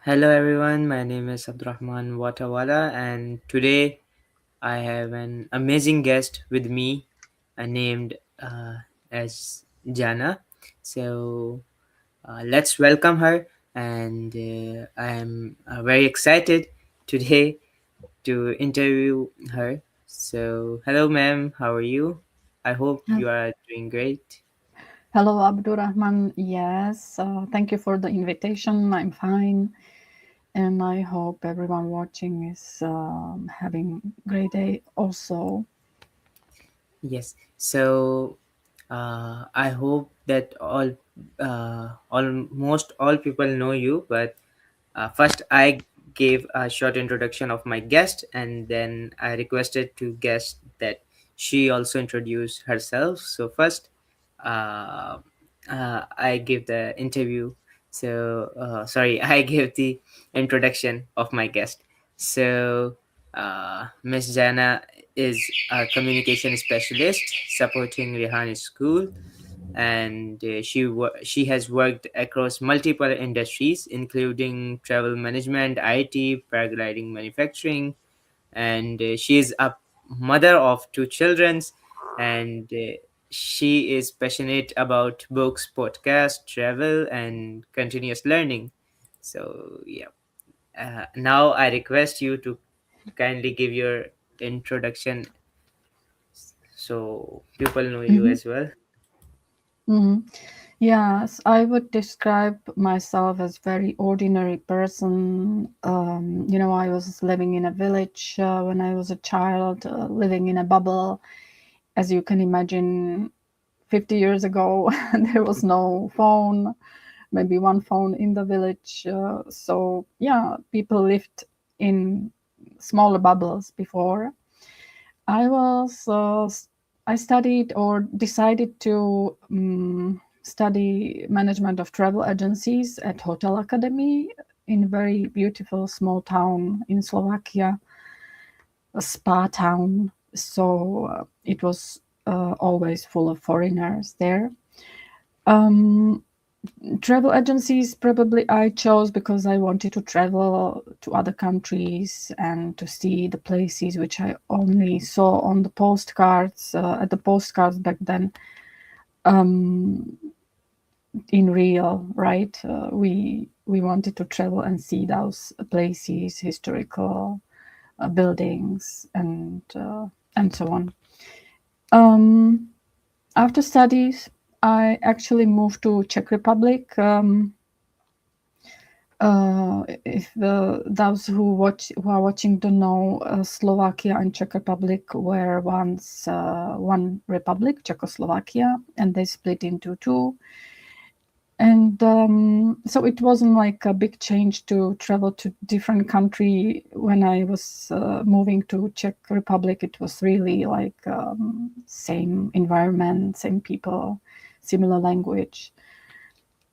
Hello everyone, my name is Rahman WaterWala, and today I have an amazing guest with me named as Jana. So let's welcome her, and I am very excited today to interview her. So, hello, ma'am, how are you? I hope Hel- you are doing great. Hello, Abdurrahman. Yes, thank you for the invitation. I'm fine, and I hope everyone watching is having great day also. Yes. So, I hope that almost all people know you, but first I gave a short introduction of my guest, and then I requested to guest that she also introduce herself. So first, uh, I give the interview. So sorry, I give the introduction of my guest. So Miss Jana is a communication specialist supporting Rehan School, and she has worked across multiple industries including travel management, IT, paragliding, manufacturing, and she is a mother of two children, and she is passionate about books, podcast, travel, and continuous learning. So yeah, now I request you to kindly give your introduction so people know you hmm as well. hmm Yes, I would describe myself as very ordinary person. I was living in a village when I was a child, living in a bubble. As you can imagine, 50 years ago, there was no phone, maybe one phone in the village. So yeah, people lived in smaller bubbles before. I was I studied or decided to study management of travel agencies at Hotel Academy in a very beautiful small town in Slovakia, a spa town. So it was always full of foreigners there. Um, Travel agencies probably I chose because I wanted to travel to other countries and to see the places which I only saw on the postcards at the postcards back then, um, in real, right? We wanted to travel and see those places, historical buildings, and so on. Um, After studies, I actually moved to Czech Republic. If those who are watching don't know, Slovakia and Czech Republic were once one republic, Czechoslovakia, and they split into two. And so it wasn't like a big change to travel to different country when I was moving to Czech Republic. It was really like same environment, same people, similar language.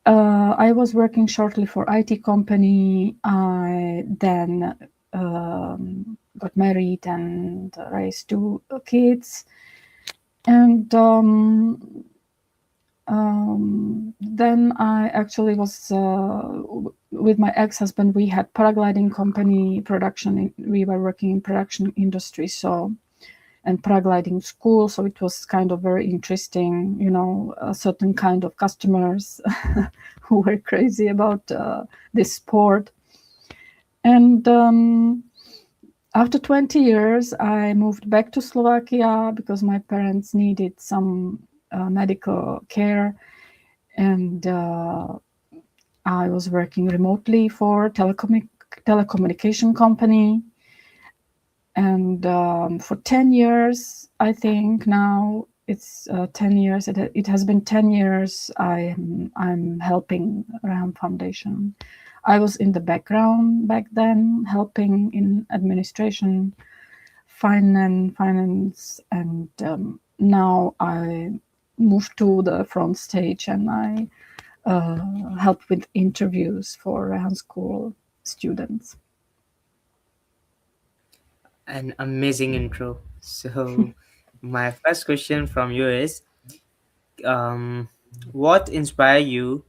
I was working shortly for IT company. I then got married and raised two kids. And then I actually was with my ex-husband. We had paragliding company production. We were working in production industry, so and paragliding school. So it was kind of very interesting, a certain kind of customers who were crazy about this sport. And after 20 years, I moved back to Slovakia because my parents needed some medical care. And I was working remotely for a telecommunication company. And for 10 years, I think now it's 10 years. It has been 10 years. I'm helping Ram Foundation. I was in the background back then, helping in administration, finance, and now I moved to the front stage and I help with interviews for Rehan School students. An amazing intro. So my first question from you is, um, what inspired you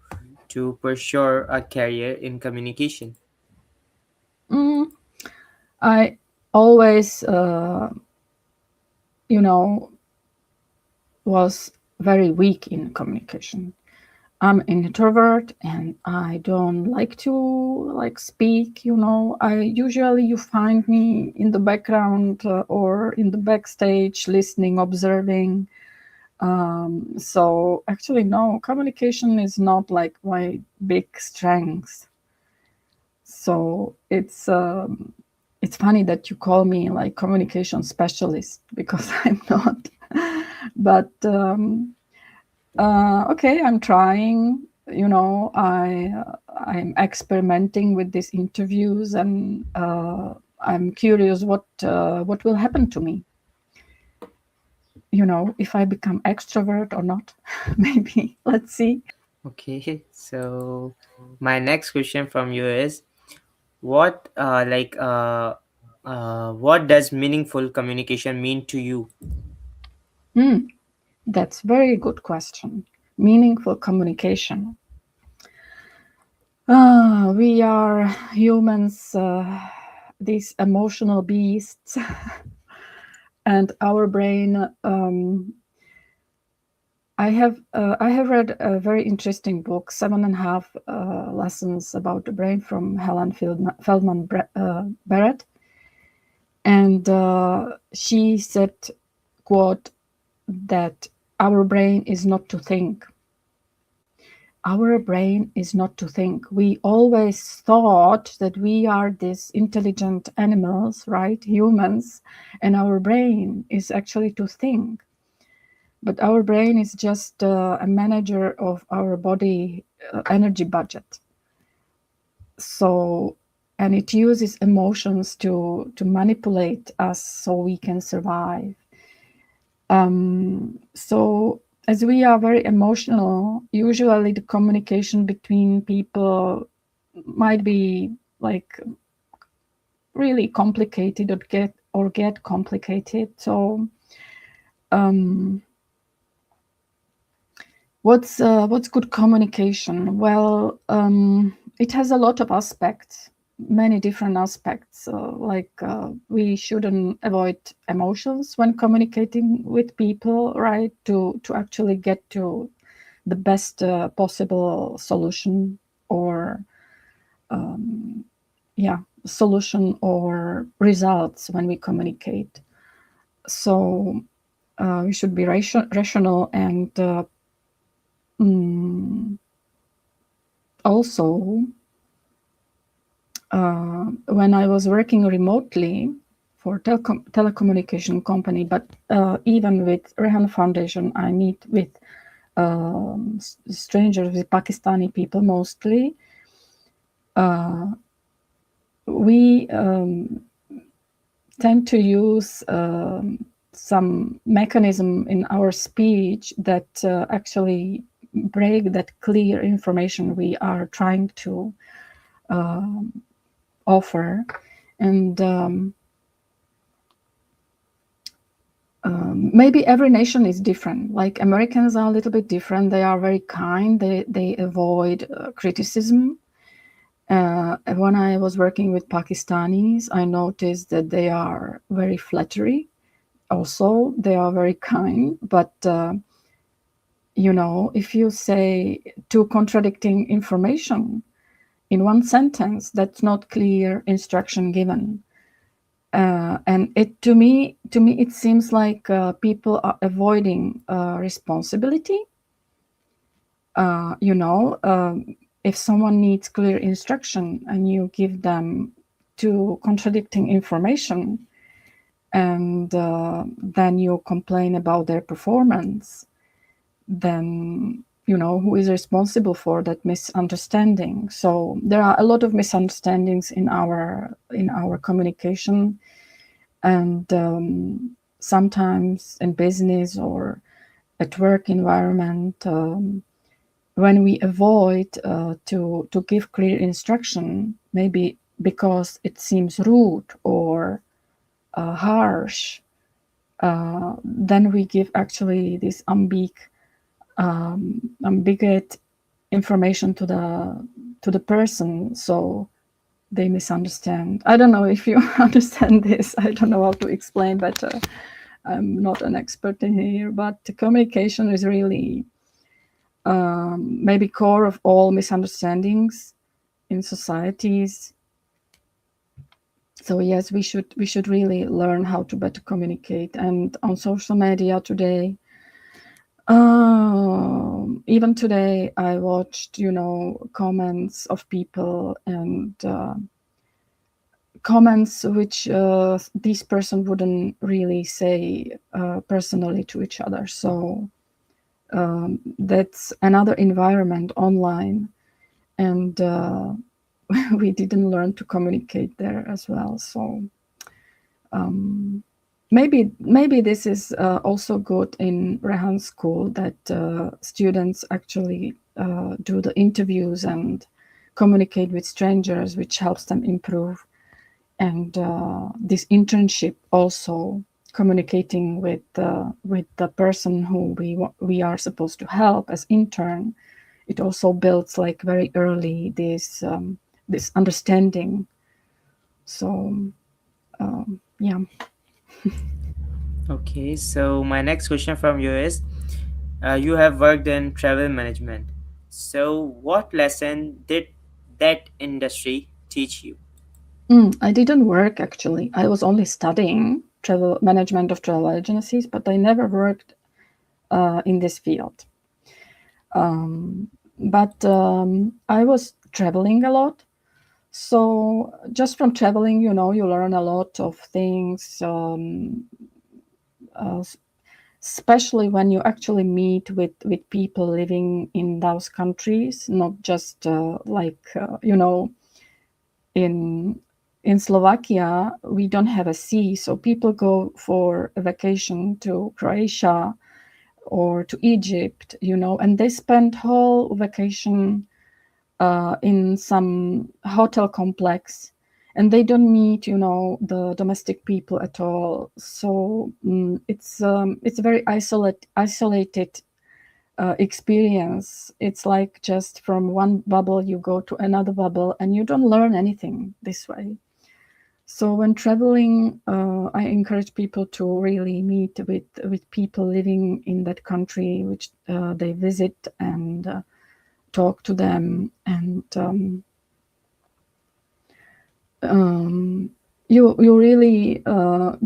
to pursue a career in communication? Mm, I always, you know, was very weak in communication. I'm an introvert and I don't like to like speak, you know. I usually you find me in the background or in the backstage listening, observing. So actually no, communication is not like my big strength. So it's funny that you call me like communication specialist because I'm not. But okay, I'm trying. You know, I'm experimenting with these interviews, and I'm curious what will happen to me. You know, if I become extrovert or not. Maybe let's see. Okay, so my next question from you is, what what does meaningful communication mean to you? Hmm, that's very good question. Meaningful communication. We are humans, these emotional beasts, and our brain. I have read a very interesting book, 7.5 lessons about the brain from Helen Feldman Barrett, and she said, "quote that our brain is not to think. Our brain is not to think. We always thought that we are these intelligent animals, right? Humans, and our brain is actually to think. But our brain is just a manager of our body energy budget. So, and it uses emotions to manipulate us so we can survive. So as we are very emotional, usually the communication between people might be like really complicated or get complicated. So what's good communication? Well, it has a lot of aspects, many different aspects. We shouldn't avoid emotions when communicating with people, right? To actually get to the best possible solution or solution or results when we communicate. So we should be rational and also when I was working remotely for telecommunication company, but even with Rehan Foundation, I meet with strangers, with Pakistani people mostly. We tend to use some mechanism in our speech that actually break that clear information we are trying to offer. And maybe every nation is different. Like Americans are a little bit different. They are very kind. They avoid criticism. When I was working with Pakistanis, I noticed that they are very flattery. Also, they are very kind. But if you say two contradicting information in one sentence, that's not clear instruction given. And it to me it seems like people are avoiding responsibility. If someone needs clear instruction and you give them two contradicting information, and then you complain about their performance, then who is responsible for that misunderstanding? So there are a lot of misunderstandings in our communication. And sometimes in business or at work environment, when we avoid to give clear instruction, maybe because it seems rude or harsh, then we give actually this ambiguous information to the person. So they misunderstand. I don't know if you understand this. I don't know how to explain better. I'm not an expert in here, but the communication is really maybe core of all misunderstandings in societies. So yes, we should really learn how to better communicate. And on social media today, even today, I watched, comments of people and comments which this person wouldn't really say personally to each other. So that's another environment online, and we didn't learn to communicate there as well. So maybe this is also good in Rehan School, that students actually do the interviews and communicate with strangers, which helps them improve. And this internship also, communicating with the person who we are supposed to help as intern, it also builds like very early this understanding. So yeah. Okay, so my next question from you is, you have worked in travel management. So, what lesson did that industry teach you? I didn't work actually. I was only studying travel management of travel agencies, but I never worked in this field. But I was traveling a lot. So just from traveling, you learn a lot of things, uh, especially when you actually meet with people living in those countries, not just in Slovakia, we don't have a sea, so people go for a vacation to Croatia or to Egypt, and they spend whole vacation in some hotel complex, and they don't meet, the domestic people at all. So it's a very isolated experience. It's like just from one bubble you go to another bubble, and you don't learn anything this way. So when traveling, I encourage people to really meet with people living in that country which they visit, and talk to them, and you really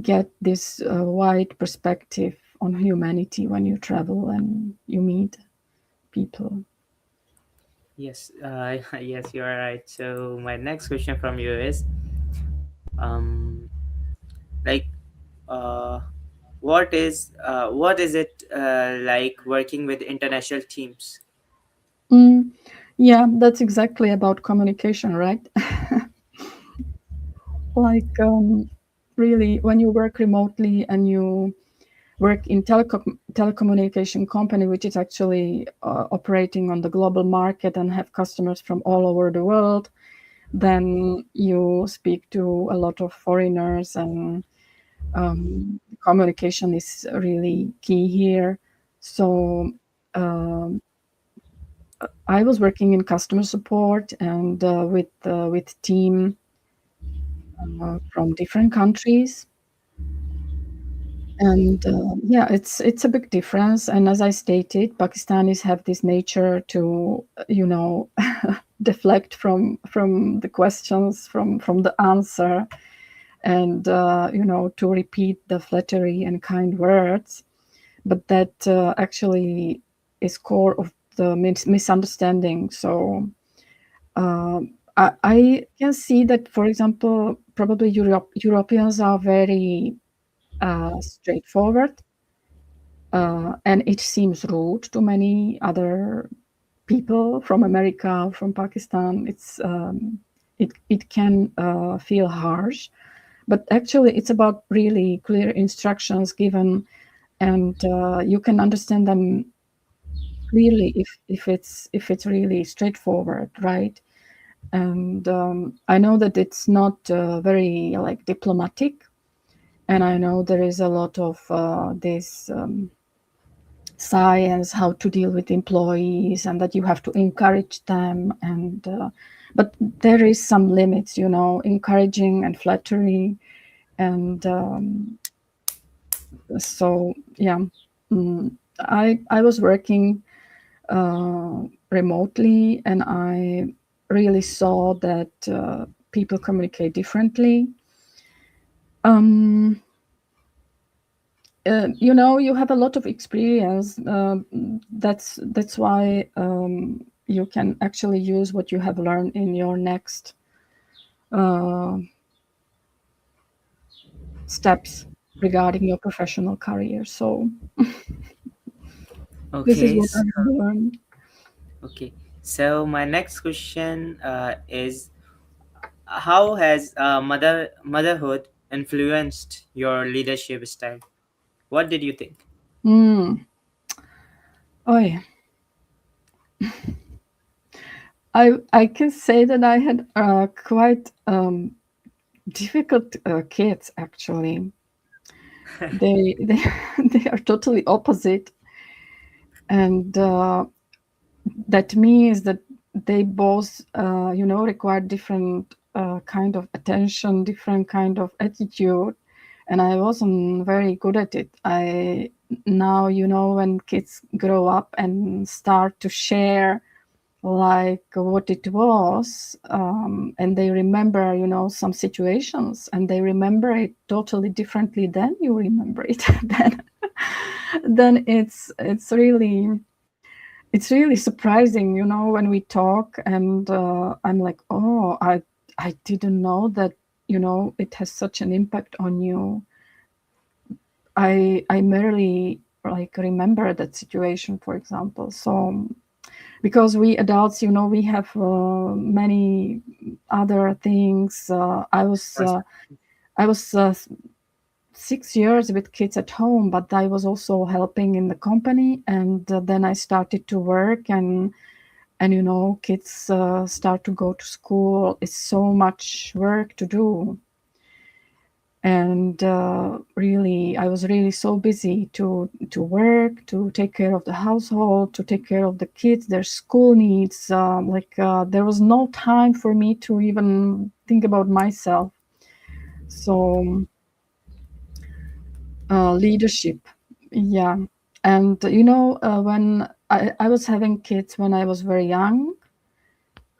get this wide perspective on humanity when you travel and you meet people. Yes, yes, you are right. So, my next question from you is, um, like, uh, what is it like working with international teams? Mm, yeah, that's exactly about communication, right? Like really, when you work remotely and you work in telecommunication company, which is actually operating on the global market and have customers from all over the world, then you speak to a lot of foreigners, and communication is really key here. So I was working in customer support, and with team from different countries. And yeah, it's a big difference. And as I stated, Pakistanis have this nature to, deflect from the questions, from the answer, and to repeat the flattery and kind words. But that actually is core of the misunderstanding. So I can see that, for example, probably Europeans are very straightforward, and it seems rude to many other people from America, from Pakistan. It can feel harsh, but actually it's about really clear instructions given, and you can understand them clearly if it's really straightforward, right? And I know that it's not very like diplomatic, and I know there is a lot of this science, how to deal with employees, and that you have to encourage them. And but there is some limits, encouraging and flattery, and so yeah. I was working remotely, and I really saw that people communicate differently. Um, you have a lot of experience. That's why you can actually use what you have learned in your next uh, steps regarding your professional career. So this is Okay. what I have learned. Okay. So my next question is, how has motherhood influenced your leadership style? What did you think? Mm. Oh yeah. I can say that I had quite difficult kids. Actually, they they are totally opposite, and that means that they both require different kind of attention, different kind of attitude, and I wasn't very good at it. I Now, when kids grow up and start to share like what it was, and they remember some situations, and they remember it totally differently than you remember it, then it's really surprising, when we talk, and I'm like, oh, I didn't know that, it has such an impact on you. I merely like remember that situation, for example. So because we adults, we have many other things. I was 6 years with kids at home, but I was also helping in the company, and then I started to work, and kids start to go to school. It's so much work to do, and really I was really so busy to work, to take care of the household, to take care of the kids, their school needs. There was no time for me to even think about myself. So leadership, yeah. And when I was having kids when I was very young,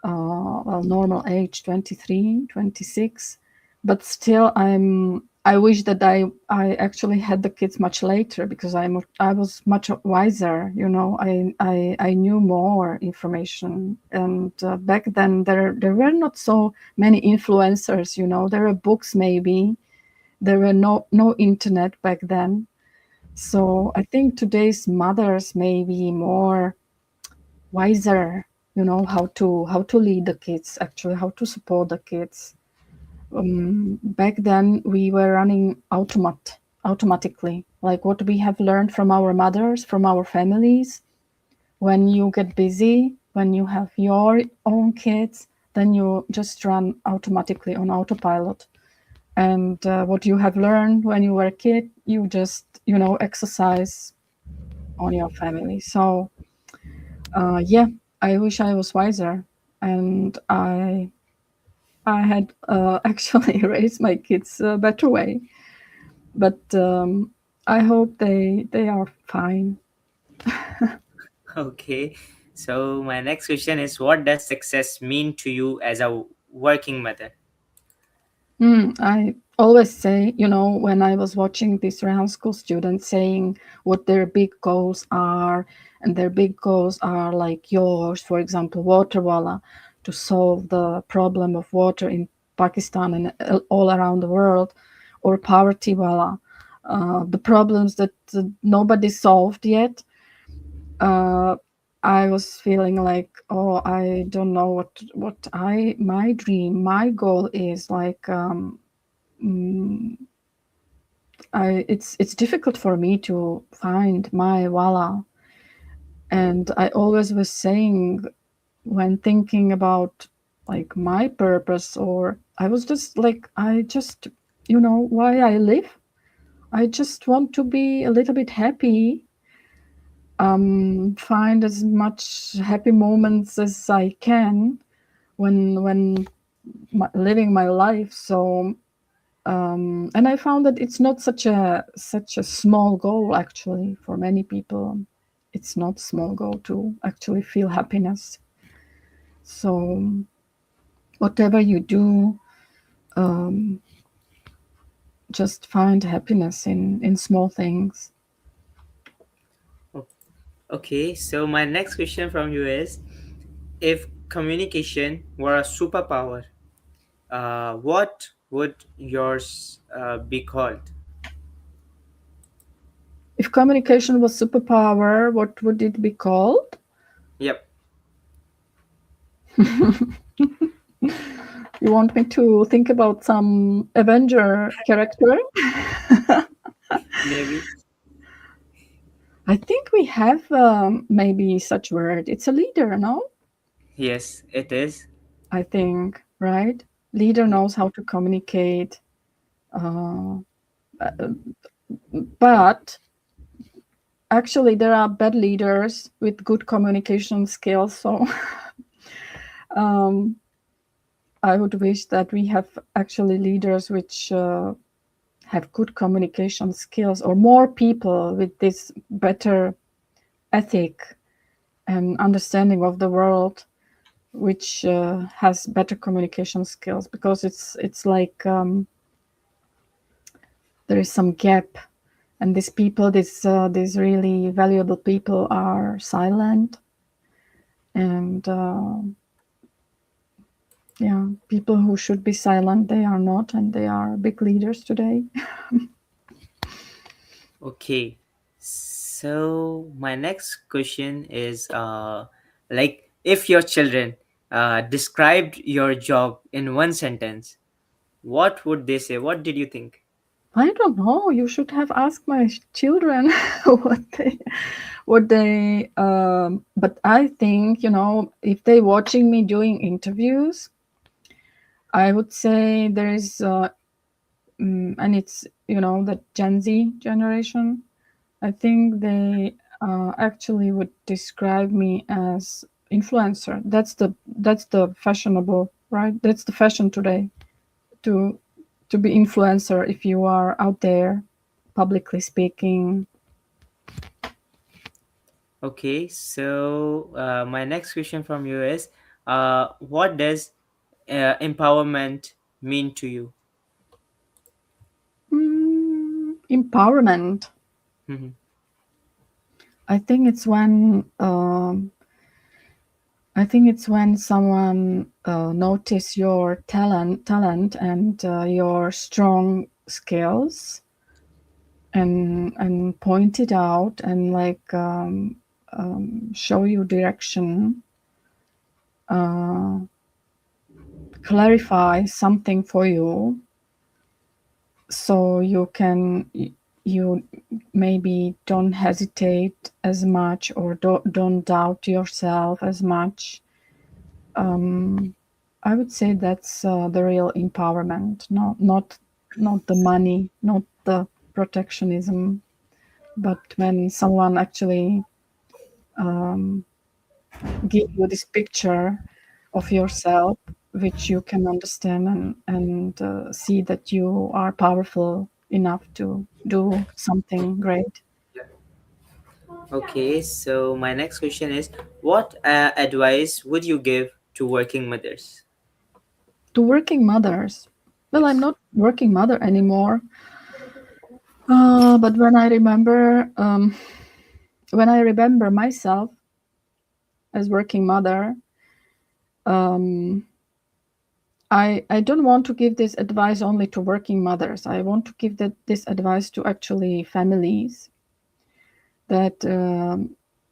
well, normal age 23, 26, but still I wish that I actually had the kids much later, because I was much wiser. I knew more information, and back then there were not so many influencers. There were books, maybe. There were no internet back then. So I think today's mothers may be more wiser, how to lead the kids, actually, how to support the kids. Back then we were running automatically, like what we have learned from our mothers, from our families. When you get busy, when you have your own kids, then you just run automatically on autopilot. And what you have learned when you were a kid, you just exercise on your family. So yeah, I wish I was wiser, and I had actually raised my kids a better way. But I hope they are fine. Okay. So my next question is, what does success mean to you as a working mother? I always say, when I was watching these Rehan School students saying what their big goals are, and their big goals are like yours, for example, WaterWala, to solve the problem of water in Pakistan and all around the world, or Poverty Wala, the problems that nobody solved yet. Uh, I was feeling like, oh, I don't know what my dream, my goal is like. Mm, it's difficult for me to find my wala, and I always was saying, when thinking about like my purpose, or I was just like, I just why I live. I just want to be a little bit happy. find as much happy moments as I can when living my life. So and I found that it's not such a small goal. Actually, for many people, it's not small goal to actually feel happiness. So whatever you do, um, just find happiness in small things. O- Okay, so my next question from you is, if communication were a superpower, what would yours be called? If communication was superpower, what would it be called? Yep, You want me to think about some Avenger character? maybe. I think we have maybe such word. It's a leader, no? Yes, it is. I think, right? Leader Yeah. knows how to communicate. Uh, but actually, there are bad leaders with good communication skills. So um, I would wish that we have actually leaders which have good communication skills, or more people with this better ethic and understanding of the world, which has better communication skills, because it's like there is some gap, and these people, these really valuable people, are silent, and yeah, people who should be silent, they are not, and they are big leaders today. Okay. So my next question is, like, if your children described your job in one sentence, what would they say? What did you think? I don't know. You should have asked my children what they. But I think, if they watching me doing interviews, I would say there is, and it's the Gen Z generation. I think they actually would describe me as influencer. That's the fashionable, right? That's the fashion today, to to be influencer if you are out there publicly speaking. Okay, so my next question from you is, what does empowerment mean to you? Empowerment. Mhm. I think it's when someone notice your talent and your strong skills, and point it out, and like show you direction, uh, clarify something for you, so you maybe don't hesitate as much, or don't doubt yourself as much. I would say that's the real empowerment, not the money, not the protectionism, but when someone actually give you this picture of yourself, which you can understand, and see that you are powerful enough to do something great. Okay, so my next question is, what advice would you give to working mothers? To working mothers, well, I'm Yes. not working mother anymore, but when I remember myself as working mother, um, I don't want to give this advice only to working mothers. I want to give this advice to actually families, that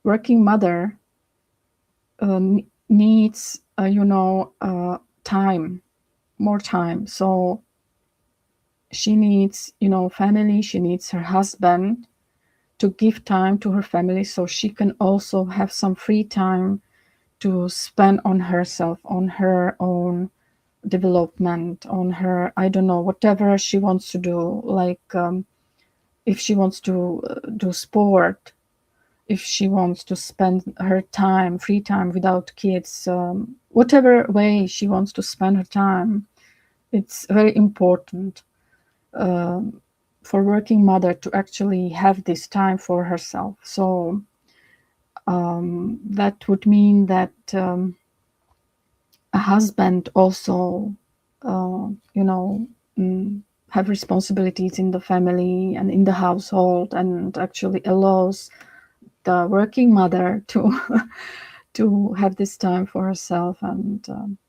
working mother needs, time, more time. So she needs, family. She needs her husband to give time to her family, so she can also have some free time to spend on herself, on her own development, on her, I don't know, whatever she wants to do. Like if she wants to do sport, if she wants to spend her time, free time without kids, whatever way she wants to spend her time, it's very important um, for working mother to actually have this time for herself. So that would mean that a husband also, you know, have responsibilities in the family and in the household, and actually allows the working mother to to have this time for herself, and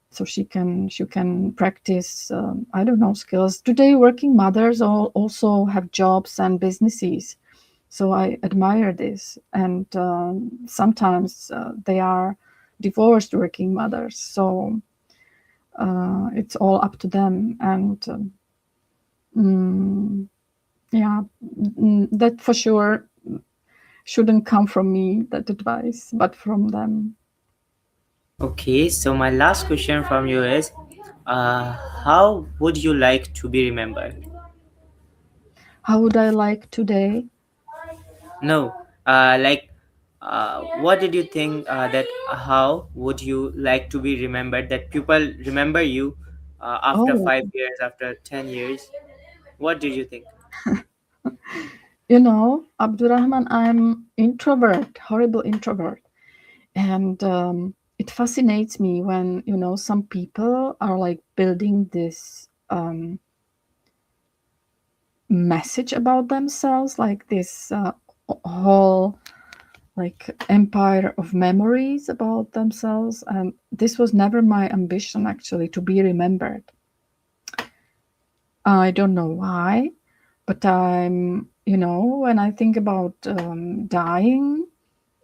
so she can practice, I don't know, skills. Today working mothers all also have jobs and businesses, so I admire this. And sometimes they are divorced working mothers, so it's all up to them. And mm, yeah, that for sure shouldn't come from me, that advice, but from them. Okay, so my last question from you is, uh, how would you like to be remembered? How would I like today? No, like, what did you think that how would you like to be remembered? That people remember you after Oh, 5 years, after 10 years. What did you think? Abdurrahman, I'm introvert, horrible introvert. And it fascinates me when, some people are like building this message about themselves, like this whole like empire of memories about themselves. And this was never my ambition, actually, to be remembered. I don't know why, but when I think about dying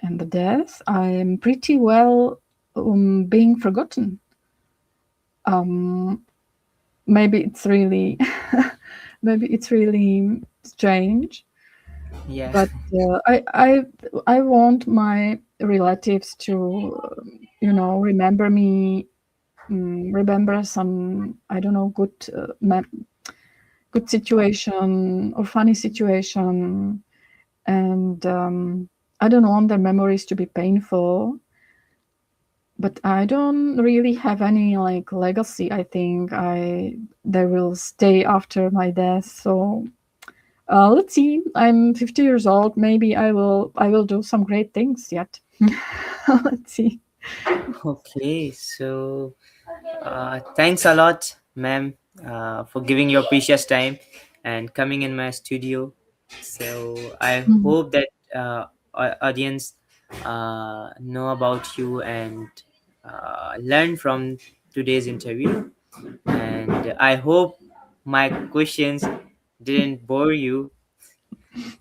and the death, I'm pretty well being forgotten. Um, maybe it's really, maybe it's really strange, Yeah. but I want my relatives to, remember me, remember some, I don't know, good situation or funny situation. And I don't want their memories to be painful, but I don't really have any like legacy. I think I they will stay after my death. So let's see. I'm 50 years old. Maybe I will do some great things yet. Let's see. Okay, so thanks a lot, ma'am, for giving your precious time and coming in my studio. So I Mhm. hope that audience know about you and learn from today's interview. And I hope my questions didn't bore you.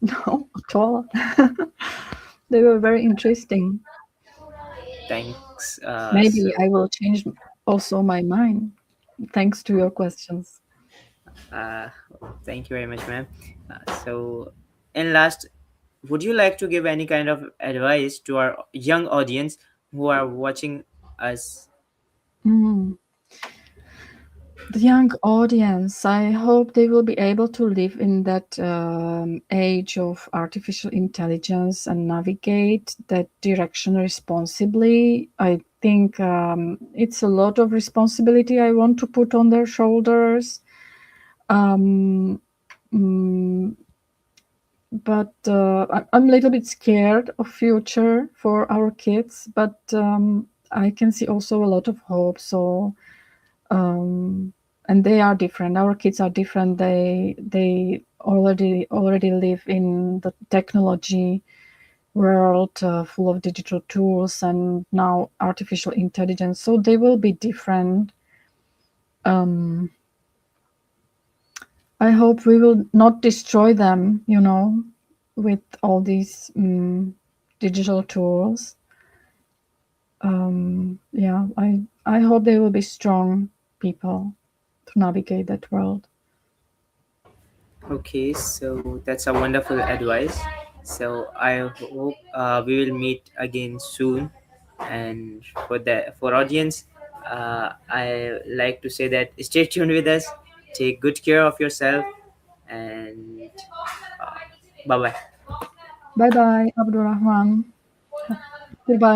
No, at all. They were very interesting. Thanks. Maybe I will change also my mind thanks to your questions. Uh, Thank you very much, ma'am. So, in last, would you like to give any kind of advice to our young audience who are watching us? Mm. The young audience, I hope they will be able to live in that age of artificial intelligence and navigate that direction responsibly. I think it's a lot of responsibility I want to put on their shoulders. Um, mm, but I'm a little bit scared of future for our kids, but I can see also a lot of hope. So um, and they are different. Our kids are different. They already live in the technology world, full of digital tools and now artificial intelligence. So they will be different. Um, I hope we will not destroy them, with all these digital tools. Yeah, I hope they will be strong people to navigate that world. Okay, so that's a wonderful advice. So I hope we will meet again soon. And for audience, I like to say that stay tuned with us. Take good care of yourself, and bye bye. Bye bye, Abdul Rahman. Goodbye.